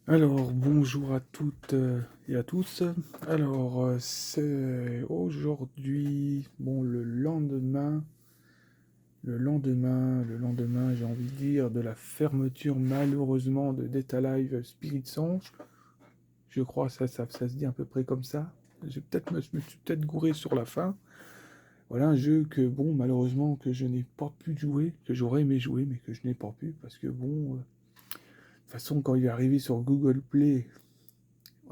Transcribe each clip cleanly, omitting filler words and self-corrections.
Alors, bonjour à toutes et à tous. Alors, c'est aujourd'hui, bon, le lendemain, j'ai envie de dire, de la fermeture, malheureusement, de Data Live Spirit Songe. Je crois ça se dit à peu près comme ça. Je me suis peut-être gouré sur la fin. Voilà un jeu que, bon, malheureusement, que je n'ai pas pu jouer, que j'aurais aimé jouer, mais que je n'ai pas pu, parce que, bon, de toute façon, quand il est arrivé sur Google Play,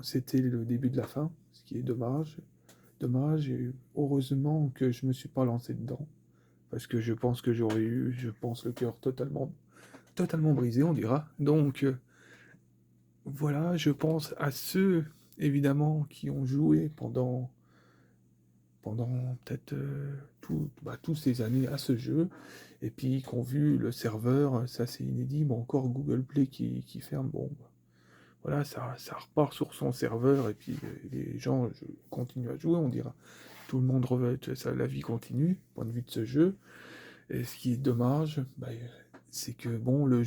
c'était le début de la fin, ce qui est dommage. Dommage, et heureusement que je me suis pas lancé dedans, parce que je pense que j'aurais eu, je pense, le cœur totalement brisé, on dira. Donc, voilà, je pense à ceux, évidemment, qui ont joué pendant peut-être toutes ces années à ce jeu, et puis qui ont vu le serveur, ça c'est inédit, bon, encore Google Play qui ferme, bon, voilà, ça repart sur son serveur, et puis les gens continuent à jouer, on dira. Tout le monde revêt, ça, la vie continue, point de vue de ce jeu. Et ce qui est dommage, c'est que bon, le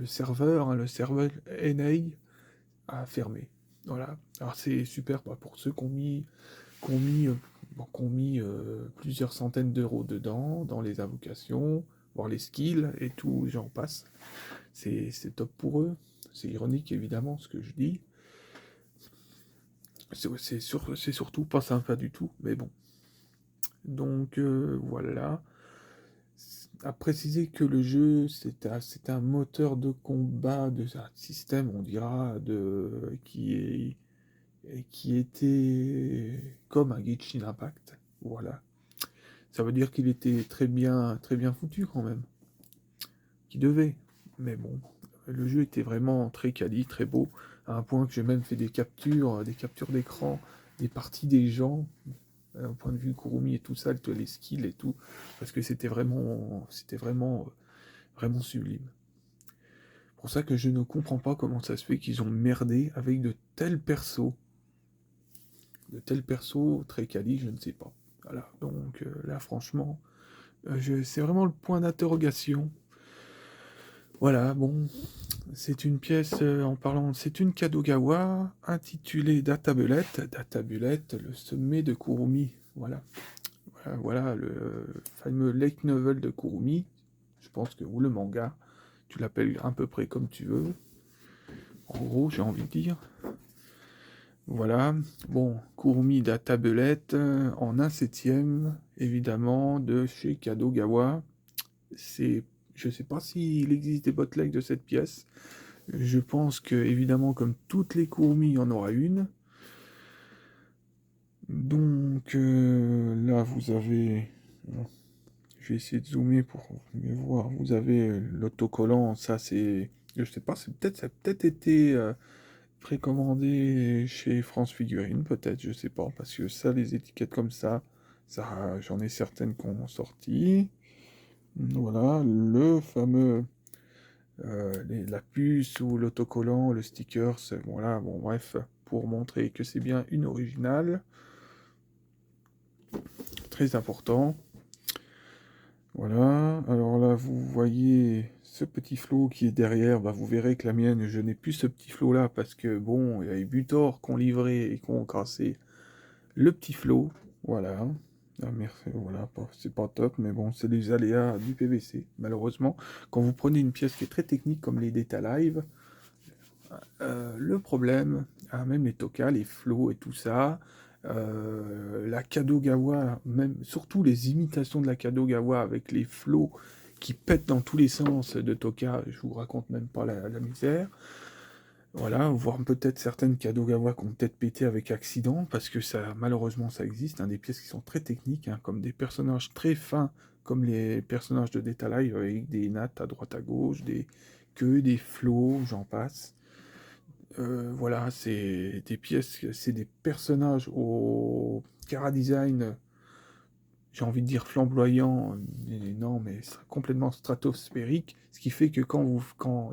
serveur NA a fermé. Voilà. Alors c'est super pour ceux qui ont mis plusieurs centaines d'euros dedans, dans les invocations, voir les skills et tout, j'en passe. C'est top pour eux. C'est ironique évidemment ce que je dis. C'est surtout pas sympa du tout, mais bon. Donc voilà. À préciser que le jeu, c'est un moteur de combat, un système, on dira, qui était comme un Genshin Impact. Voilà. Ça veut dire qu'il était très bien foutu quand même. Qui devait. Mais bon, le jeu était vraiment très quali, très beau, à un point que j'ai même fait des captures d'écran, des parties des gens, au point de vue Kurumi et tout ça, les skills et tout, parce que vraiment sublime. Pour ça que je ne comprends pas comment ça se fait qu'ils ont merdé avec de tels persos très quali, je ne sais pas. Voilà, donc là franchement, c'est vraiment le point d'interrogation. Voilà, bon, c'est une pièce c'est une Kadogawa intitulée Databulette, le sommet de Kurumi. Voilà, voilà le fameux Lake Novel de Kurumi. Je pense que, ou le manga, tu l'appelles à peu près comme tu veux. En gros, j'ai envie de dire. Voilà. Bon, Kurumi Databulette en 1/7, évidemment, de chez Kadogawa. C'est, je sais pas s'il existe des bootlegs de cette pièce. Je pense que, évidemment, comme toutes les Kurumi, il y en aura une. Donc là, vous avez. Je vais essayer de zoomer pour mieux voir. Vous avez l'autocollant, ça c'est. Je sais pas, ça a peut-être été précommandé chez France Figurine, peut-être, je sais pas, parce que ça, les étiquettes comme ça, j'en ai certaines qui ont sorti. Voilà, le fameux, la puce ou l'autocollant, le sticker, voilà, bon, bref, pour montrer que c'est bien une originale, très important. Voilà, alors là, vous voyez ce petit flot qui est derrière, vous verrez que la mienne, je n'ai plus ce petit flot-là, parce que, bon, il y a les Butor qui ont livré et qui ont cassé le petit flot, voilà. Ah, merci, voilà, c'est pas top, mais bon, c'est les aléas du PVC, malheureusement. Quand vous prenez une pièce qui est très technique, comme les Data Live, le problème, même les Toka, les flots et tout ça, la Kadogawa, même, surtout les imitations de la Kadogawa avec les flots qui pètent dans tous les sens de Toka, je vous raconte même pas la misère. Voilà, voire peut-être certaines Kadogawa qui ont peut-être pété avec accident, parce que ça, malheureusement, ça existe, des pièces qui sont très techniques, comme des personnages très fins, comme les personnages de Data Live, avec des nattes à droite à gauche, des queues, des flots, j'en passe. Voilà, c'est des pièces, c'est des personnages au Cara Design, j'ai envie de dire flamboyant, mais non, mais complètement stratosphérique, ce qui fait que quand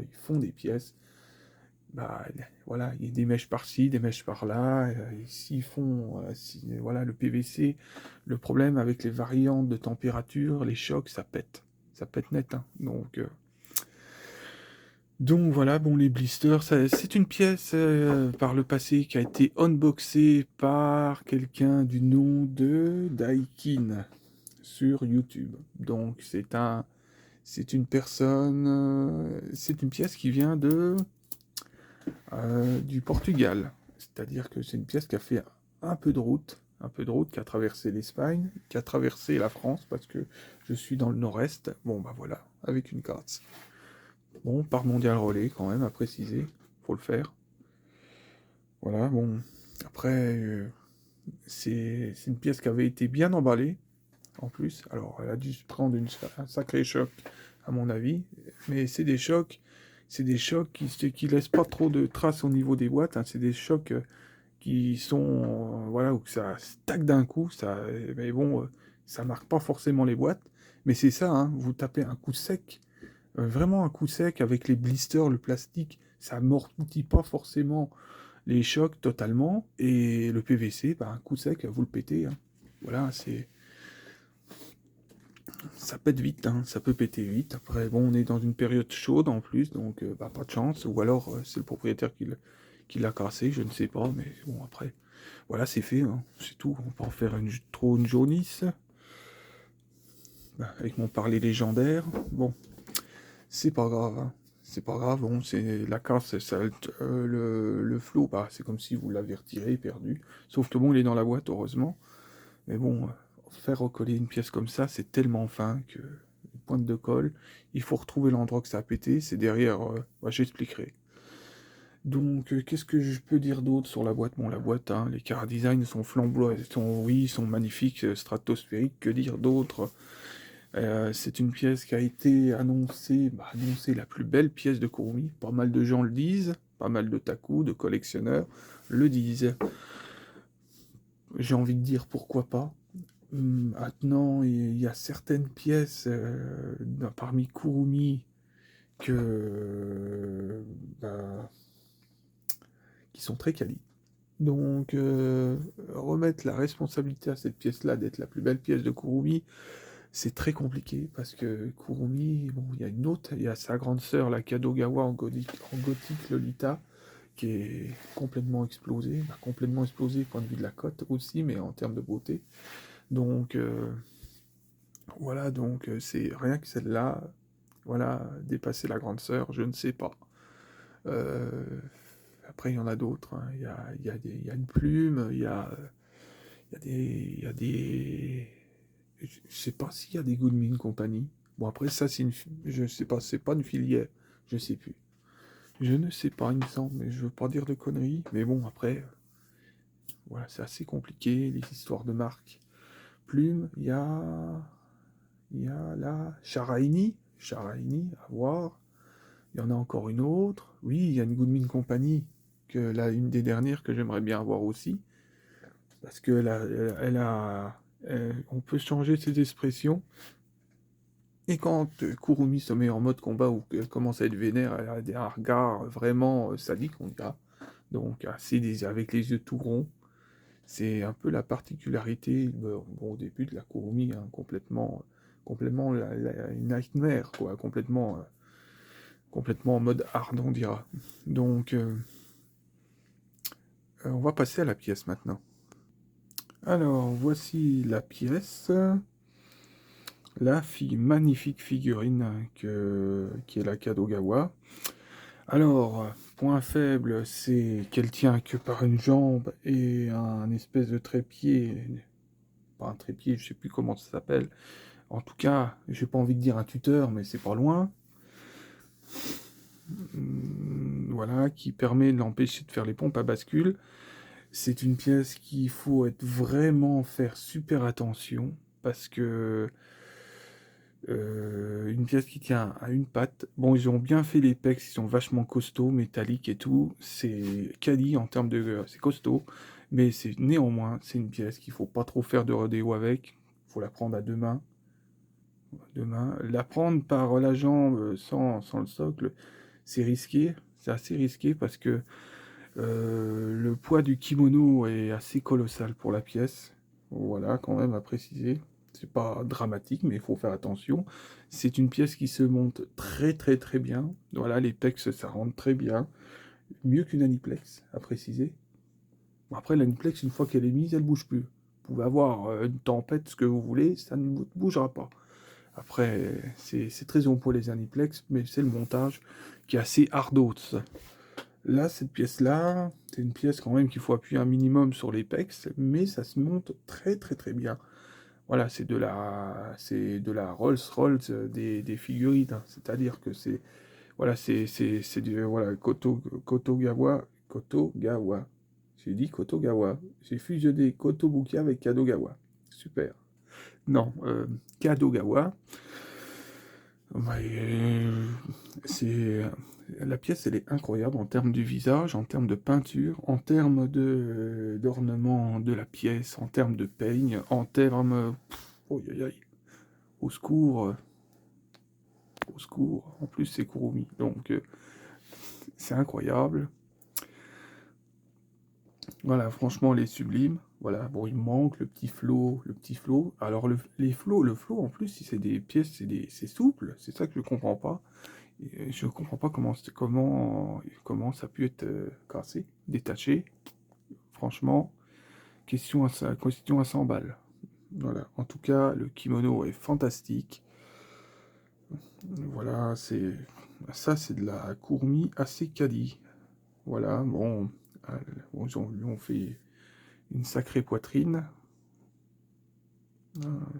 ils font des pièces, bah voilà, il y a des mèches par-ci, des mèches par-là. S'ils font, voilà, le PVC, le problème avec les variantes de température, les chocs, ça pète net, hein. Donc voilà, bon, les blisters, c'est une pièce par le passé qui a été unboxée par quelqu'un du nom de Daikin sur YouTube. Donc c'est une personne, c'est une pièce qui vient du Portugal. C'est-à-dire que c'est une pièce qui a fait un peu de route, qui a traversé l'Espagne, qui a traversé la France parce que je suis dans le nord-est. Bon bah voilà, avec une carte. Bon, par mondial relais quand même, à préciser, faut le faire. Voilà, bon, après, c'est une pièce qui avait été bien emballée, en plus. Alors, elle a dû se prendre un sacré choc, à mon avis, mais c'est des chocs qui laissent pas trop de traces au niveau des boîtes, hein. C'est des chocs qui sont, voilà, où ça stack d'un coup, mais bon, ça marque pas forcément les boîtes, mais c'est ça, hein, vous tapez un coup sec. Vraiment un coup sec avec les blisters, le plastique, ça amortit pas forcément les chocs totalement. Et le PVC, bah, un coup sec, vous le pétez, hein. Voilà, ça pète vite, hein, ça peut péter vite. Après, bon, on est dans une période chaude en plus, donc bah, pas de chance. Ou alors c'est le propriétaire qui l'a cassé, je ne sais pas. Mais bon, après, voilà, c'est fait, hein, c'est tout. On peut en faire trop une jaunisse. Bah, avec mon parler légendaire. Bon, c'est pas grave, hein. C'est pas grave, bon, c'est la casse, le flot, bah, c'est comme si vous l'avez retiré, perdu. Sauf que bon, il est dans la boîte, heureusement. Mais bon, faire recoller une pièce comme ça, c'est tellement fin que une pointe de colle, il faut retrouver l'endroit que ça a pété, c'est derrière, bah, j'expliquerai. Donc, qu'est-ce que je peux dire d'autre sur la boîte? Bon, la boîte, hein, les Cara Design sont flamboyants, oui, ils sont magnifiques, stratosphériques, que dire d'autre? C'est une pièce qui a été annoncée la plus belle pièce de Kurumi. Pas mal de gens le disent, pas mal de taku, de collectionneurs le disent. J'ai envie de dire pourquoi pas. Maintenant, il y a certaines pièces parmi Kurumi que, bah, qui sont très quali. Donc, remettre la responsabilité à cette pièce-là d'être la plus belle pièce de Kurumi, c'est très compliqué parce que Kurumi, bon, il y a une autre, il y a sa grande sœur, la Kadogawa en gothique Lolita, qui est complètement explosée, point de vue de la cote aussi, mais en termes de beauté. Donc voilà, donc c'est rien que celle-là, voilà, dépasser la grande sœur, je ne sais pas. Euh, Après, il y en a d'autres, hein. Il y a une plume, il y a des, je sais pas s'il y a des Goodmin Company. Bon, après, ça, je sais pas, c'est pas une filière. Je sais plus. Je ne sais pas, il me semble, mais je veux pas dire de conneries. Mais bon, après, voilà, c'est assez compliqué, les histoires de marques. Plume, il y a la Sharaini, à voir. Il y en a encore une autre. Oui, il y a une Goodmin Company, que là, une des dernières que j'aimerais bien avoir aussi. Parce que on peut changer ses expressions. Et quand Kurumi se met en mode combat ou qu'elle commence à être vénère, elle a un regard vraiment sadique, on dira. Donc, avec les yeux tout ronds. C'est un peu la particularité, bon, au début de la Kurumi, hein, complètement une nightmare, quoi, complètement en mode hard, on dira. Donc, on va passer à la pièce maintenant. Alors, voici la pièce. Magnifique figurine qui est la Kadogawa. Alors, point faible, c'est qu'elle tient que par une jambe et un espèce de trépied. Pas un trépied, je sais plus comment ça s'appelle. En tout cas, j'ai pas envie de dire un tuteur, mais c'est pas loin. Voilà, qui permet de l'empêcher de faire les pompes à bascule. C'est une pièce qu'il faut vraiment faire super attention parce que une pièce qui tient à une patte. Bon, ils ont bien fait les pecs, ils sont vachement costauds, métalliques et tout. C'est quali en termes de, c'est costaud, mais c'est une pièce qu'il faut pas trop faire de rodéo avec. Faut la prendre à deux mains. La prendre par la jambe sans le socle, c'est risqué. C'est assez risqué parce que le poids du kimono est assez colossal pour la pièce. Voilà, quand même à préciser. c'est pas dramatique, mais il faut faire attention. C'est une pièce qui se monte très très très bien. Voilà, les pecs, ça rentre très bien. Mieux qu'une Aniplex, à préciser. Bon, après, l'Aniplex, une fois qu'elle est mise, elle bouge plus. Vous pouvez avoir une tempête, ce que vous voulez, ça ne bougera pas. Après, c'est très bon pour les Aniplex, mais c'est le montage qui est assez ardos. Là, cette pièce-là, c'est une pièce quand même qu'il faut appuyer un minimum sur les pecs, mais ça se monte très très très bien. Voilà, c'est de la Rolls-Royce des figurines, hein. C'est-à-dire que c'est, voilà, c'est du, voilà, Kotogawa. J'ai dit Kotogawa. J'ai fusionné Kotobukiya avec Kadogawa. Super. Non, Kadogawa. Ouais, c'est la pièce, elle est incroyable en termes du visage, en termes de peinture, en termes de d'ornement de la pièce, en termes de peigne, en termes, oh, aïe, aïe, au secours, au secours. En plus, c'est Kurumi, donc c'est incroyable. Voilà, franchement, les sublimes. Voilà, bon, il me manque le petit flot, le petit flot. Alors les flots, le flot en plus, si c'est des pièces, c'est souple. C'est ça que je comprends pas. Et je comprends pas comment ça a pu être cassé, détaché. Franchement, question à 100 balles. Voilà. En tout cas, le kimono est fantastique. Voilà, ça, c'est de la Kurumi Asekadi. Voilà, bon, lui ont fait une sacrée poitrine.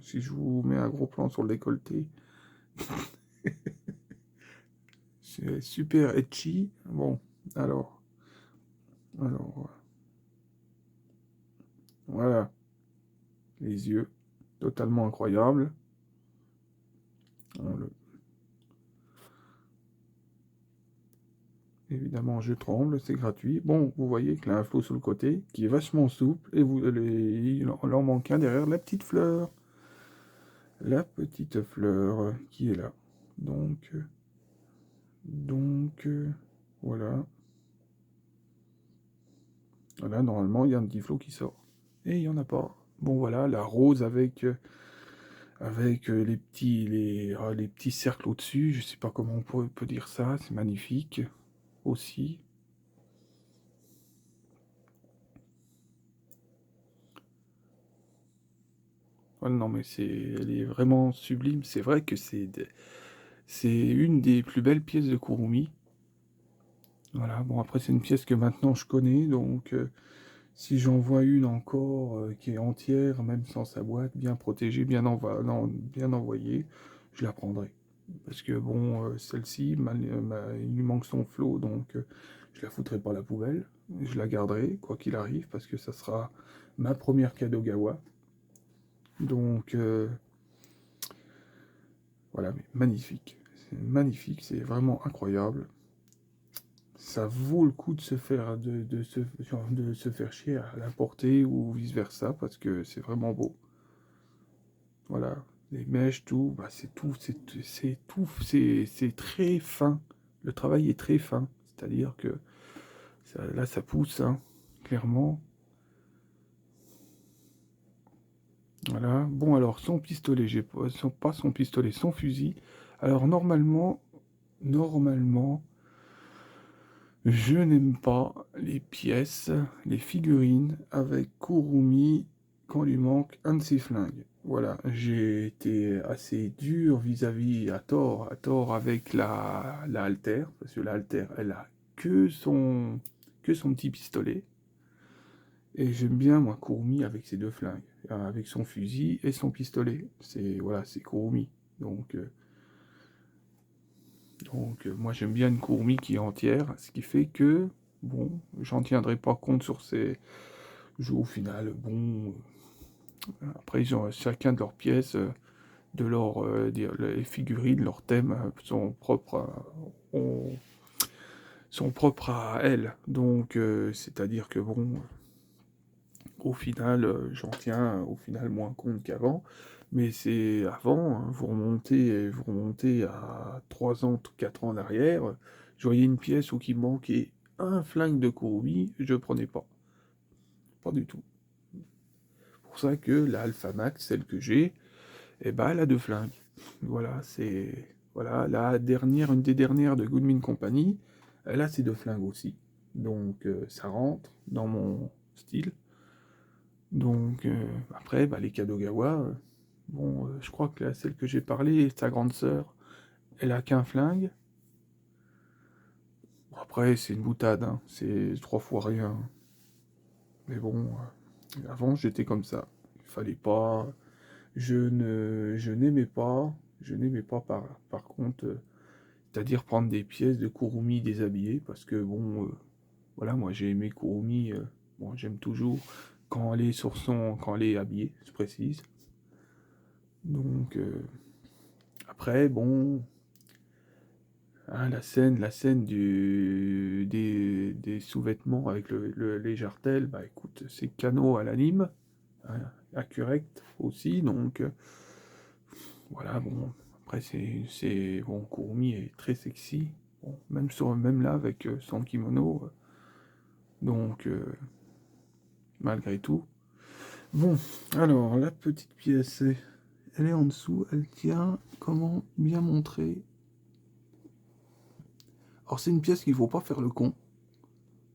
Si je vous mets un gros plan sur le décolleté, c'est super etchi. Bon, alors, voilà, les yeux, totalement incroyables. On le- Évidemment, je tremble, c'est gratuit. Bon, vous voyez qu'il a un flot sur le côté qui est vachement souple et il en manque un derrière la petite fleur. La petite fleur qui est là. Donc, donc, voilà. Voilà, normalement, il y a un petit flot qui sort. Et il n'y en a pas. Bon, voilà, la rose avec les petits cercles au-dessus. Je sais pas comment peut dire ça. C'est magnifique aussi. Ouais, non, mais elle est vraiment sublime. C'est vrai que c'est une des plus belles pièces de Kurumi. Voilà, bon, après, c'est une pièce que maintenant je connais, donc si j'en vois une encore qui est entière, même sans sa boîte, bien protégée, non, bien envoyée, je la prendrai. Parce que bon, celle-ci, il lui manque son flot, donc je la foutrai pas à la poubelle. Je la garderai, quoi qu'il arrive, parce que ça sera ma première Kadogawa. Donc voilà, mais magnifique. C'est magnifique, c'est vraiment incroyable. Ça vaut le coup de de se faire chier à la porter ou vice-versa, parce que c'est vraiment beau. Voilà, les mèches, tout, bah c'est très fin. Le travail est très fin, c'est-à-dire que là, ça pousse, hein, clairement. Voilà. Bon, alors, son pistolet, pas son pistolet, son fusil. Alors, normalement, je n'aime pas les pièces, les figurines avec Kurumi quand lui manque un de ses flingues. Voilà, j'ai été assez dur vis-à-vis à tort avec la haltère, parce que la haltère, elle a que son petit pistolet. Et j'aime bien, moi, Kurumi avec ses deux flingues, avec son fusil et son pistolet. Voilà, c'est Kurumi. Donc, moi, j'aime bien une Kurumi qui est entière, ce qui fait que, bon, j'en tiendrai pas compte sur ces jeux au final. Bon, après, ils ont chacun de leurs pièces, les figurines, leurs thèmes sont propres à elles. Donc, c'est-à-dire que, bon, au final, j'en tiens au final moins compte qu'avant. Mais c'est avant, hein, vous remontez à 3 ans, 4 ans en arrière, je voyais une pièce où il manquait un flingue de Kurumi, je prenais pas. Pas du tout. C'est pour ça que la Alpha Max, celle que j'ai, Et bah, elle a 2 flingues. Voilà, c'est... Voilà, la dernière, une des dernières de Goodman Company, elle a ses 2 flingues aussi. Donc, ça rentre dans mon style. Donc, après, bah, les Kadogawa, bon, je crois que celle que j'ai parlé, sa grande sœur, elle a qu'un flingue. Bon, après, c'est une boutade, hein, c'est 3 fois rien. Mais bon, avant, j'étais comme ça. Il fallait pas... Je n'aimais pas... Je n'aimais pas par contre... c'est-à-dire prendre des pièces de Kurumi déshabillées, parce que bon, voilà, moi j'ai aimé Kurumi, bon, j'aime toujours quand elle est quand elle est habillée, je précise. Donc, après, bon, hein, la scène des sous-vêtements avec les jartelles, bah écoute, c'est Kano à l'anime, hein, Accurate aussi, donc voilà, bon, après bon, Kurumi est très sexy, bon, même là avec son kimono, donc malgré tout. Bon, alors la petite pièce, elle est en dessous, elle tient, comment bien montrer. Alors c'est une pièce qu'il ne faut pas faire le con.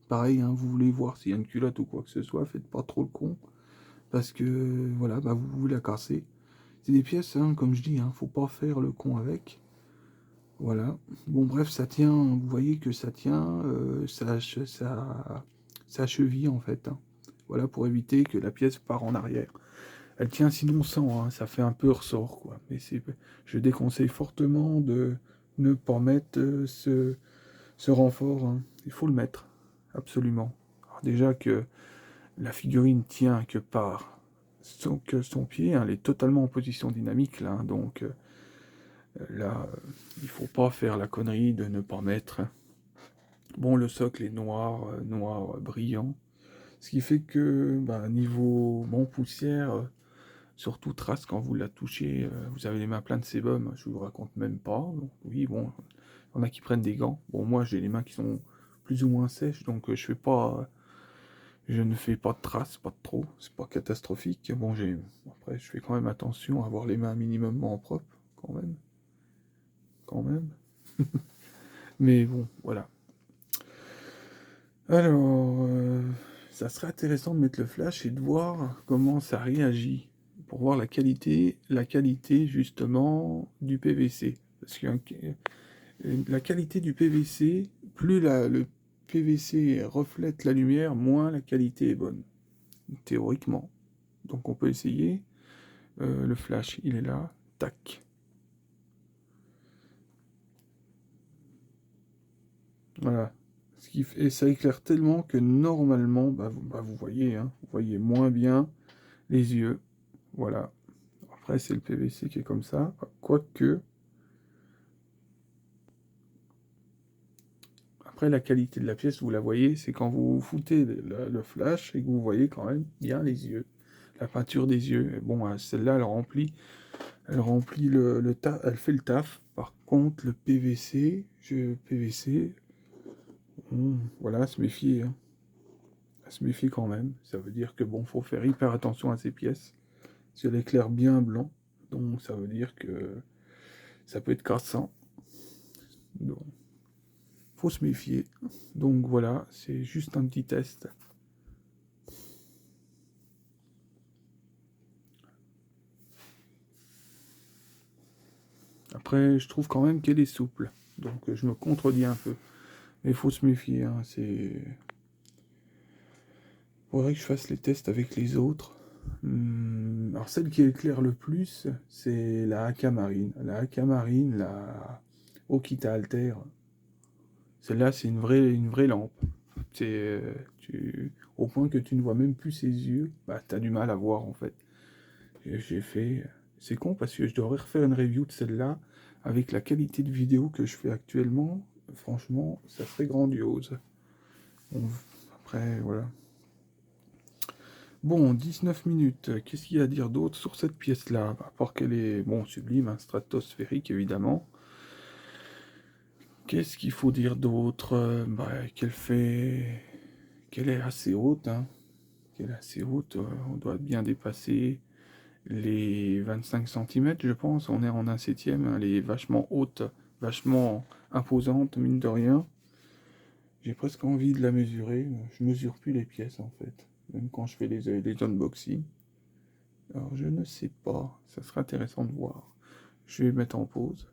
Pareil, hein, vous voulez voir s'il y a une culotte ou quoi que ce soit, faites pas trop le con, parce que voilà, bah, vous la cassez. C'est des pièces, hein, comme je dis, hein, faut pas faire le con avec. Voilà. Bon, bref, ça tient, vous voyez que ça tient, ça cheville en fait, hein. Voilà, pour éviter que la pièce part en arrière. Elle tient sinon sans, hein, ça fait un peu ressort, quoi. Mais je déconseille fortement de ne pas mettre ce renfort, hein. Il faut le mettre, absolument. Alors déjà que la figurine tient que par son pied, hein, elle est totalement en position dynamique, là, hein. Donc là, il faut pas faire la connerie de ne pas mettre. Bon, le socle est noir, noir brillant. Ce qui fait que, bah, niveau bon, poussière, surtout trace quand vous la touchez, vous avez les mains pleines de sébum, je vous raconte même pas. Donc, oui, bon, il y en a qui prennent des gants. Bon, moi j'ai les mains qui sont plus ou moins sèches, donc je ne fais pas de traces, pas de trop, c'est pas catastrophique. Bon, après je fais quand même attention à avoir les mains minimumement propres, quand même, quand même. Mais bon, voilà. Alors, ça serait intéressant de mettre le flash et de voir comment ça réagit pour voir la qualité justement du PVC. Parce que la qualité du PVC, plus le PVC reflète la lumière, moins la qualité est bonne, théoriquement. Donc on peut essayer. Le flash, il est là. Tac. Voilà. Et ça éclaire tellement que normalement, vous voyez, hein, vous voyez moins bien les yeux. Voilà. Après, c'est le PVC qui est comme ça. Quoique, après, la qualité de la pièce, vous la voyez, c'est quand vous foutez le flash et que vous voyez quand même bien les yeux. La peinture des yeux. Et bon, celle-là, elle remplit le taf, elle fait le taf. Par contre, le PVC, voilà, à se méfier, hein. À se méfier quand même. Ça veut dire que bon, faut faire hyper attention à ces pièces. Si elle éclaire bien blanc, donc ça veut dire que ça peut être cassant. Donc, faut se méfier. Donc voilà, c'est juste un petit test. Après, je trouve quand même qu'elle est souple. Donc je me contredis un peu. Mais il faut se méfier, hein, c'est... Faudrait que je fasse les tests avec les autres. Alors celle qui éclaire le plus, c'est la Akamarine. La Akamarine, la Okita Alter. Celle-là, c'est une vraie lampe. Au point que tu ne vois même plus ses yeux, bah t'as du mal à voir en fait. J'ai fait... C'est con parce que je devrais refaire une review de celle-là avec la qualité de vidéo que je fais actuellement. Franchement, ça serait grandiose. Bon, après, voilà. Bon, 19 minutes. Qu'est-ce qu'il y a à dire d'autre sur cette pièce-là? À part qu'elle est, bon, sublime, hein, stratosphérique évidemment. Qu'est-ce qu'il faut dire d'autre? Qu'elle est assez haute, hein. Qu'elle est assez haute, on doit bien dépasser les 25 centimètres, je pense. On est en 1/7, elle est vachement haute, vachement imposante, mine de rien. J'ai presque envie de la mesurer. Je mesure plus les pièces en fait, même quand je fais les unboxings. Alors je ne sais pas, ça serait intéressant de voir. Je vais mettre en pause.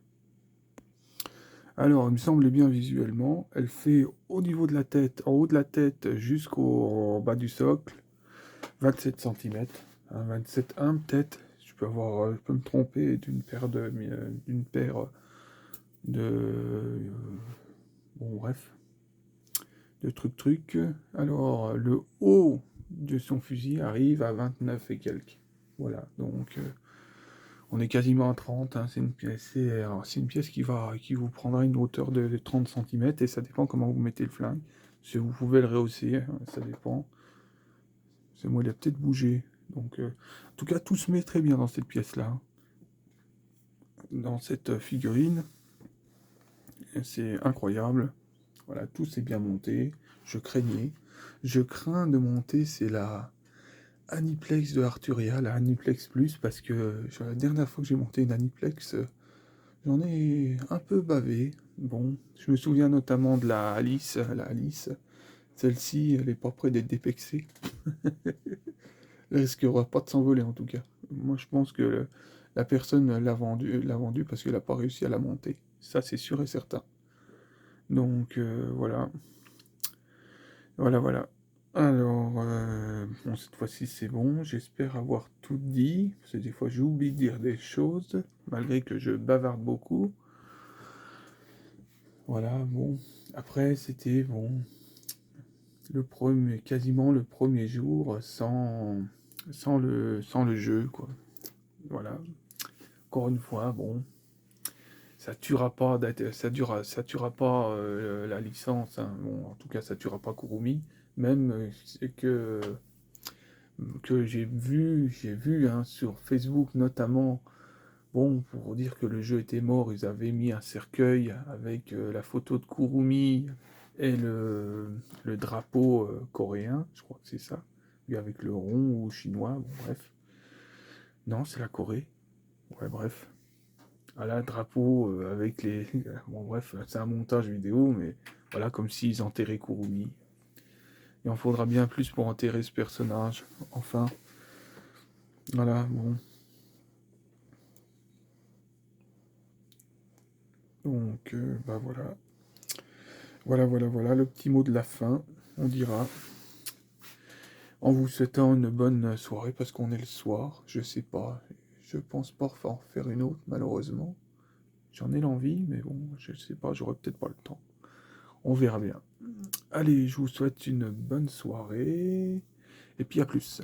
Alors, il me semble bien visuellement, elle fait au niveau de la tête, en haut de la tête jusqu'au bas du socle, 27 centimètres. 27,1 peut-être. Je peux me tromper d'une paire de, bon bref, de trucs. Alors, le haut de son fusil arrive à 29 et quelques. Voilà, donc on est quasiment à 30. Hein. C'est une pièce qui vous prendra une hauteur de 30 centimètres et ça dépend comment vous mettez le flingue. Si vous pouvez le rehausser, hein, ça dépend. C'est moi, il a peut-être bougé. Donc, en tout cas, tout se met très bien dans cette pièce-là. Dans cette figurine. C'est incroyable. Voilà, tout s'est bien monté. Je craignais. Je crains de monter, c'est la Aniplex de Arturia, la Aniplex Plus, parce que la dernière fois que j'ai monté une Aniplex, j'en ai un peu bavé. Bon, je me souviens notamment de la Alice. Celle-ci, elle est pas près d'être dépexée. Elle risquera pas de s'envoler en tout cas. Moi, je pense que la personne l'a vendue parce qu'elle n'a pas réussi à la monter. Ça, c'est sûr et certain. Donc, voilà. Voilà. Alors, bon, cette fois-ci, c'est bon. J'espère avoir tout dit. Parce que des fois, j'oublie de dire des choses, malgré que je bavarde beaucoup. Voilà, bon. Après, c'était, bon, quasiment le premier jour sans le jeu, quoi. Voilà. Encore une fois, bon, ça tuera pas la licence. Hein. Bon, en tout cas, ça tuera pas Kurumi. Même que j'ai vu hein, sur Facebook notamment. Bon, pour dire que le jeu était mort, ils avaient mis un cercueil avec la photo de Kurumi et le drapeau coréen, je crois que c'est ça, lui avec le rond ou chinois, bon, bref. Non, c'est la Corée. Ouais, bref. Voilà, drapeau avec les... Bon, bref, c'est un montage vidéo, mais voilà, comme s'ils enterraient Kurumi. Il en faudra bien plus pour enterrer ce personnage. Enfin, voilà, bon. Donc, bah voilà. Voilà, le petit mot de la fin, on dira. En vous souhaitant une bonne soirée, parce qu'on est le soir, je sais pas. Je pense pas en faire une autre, malheureusement. J'en ai l'envie, mais bon, je sais pas, j'aurai peut-être pas le temps. On verra bien. Allez, je vous souhaite une bonne soirée, et puis à plus.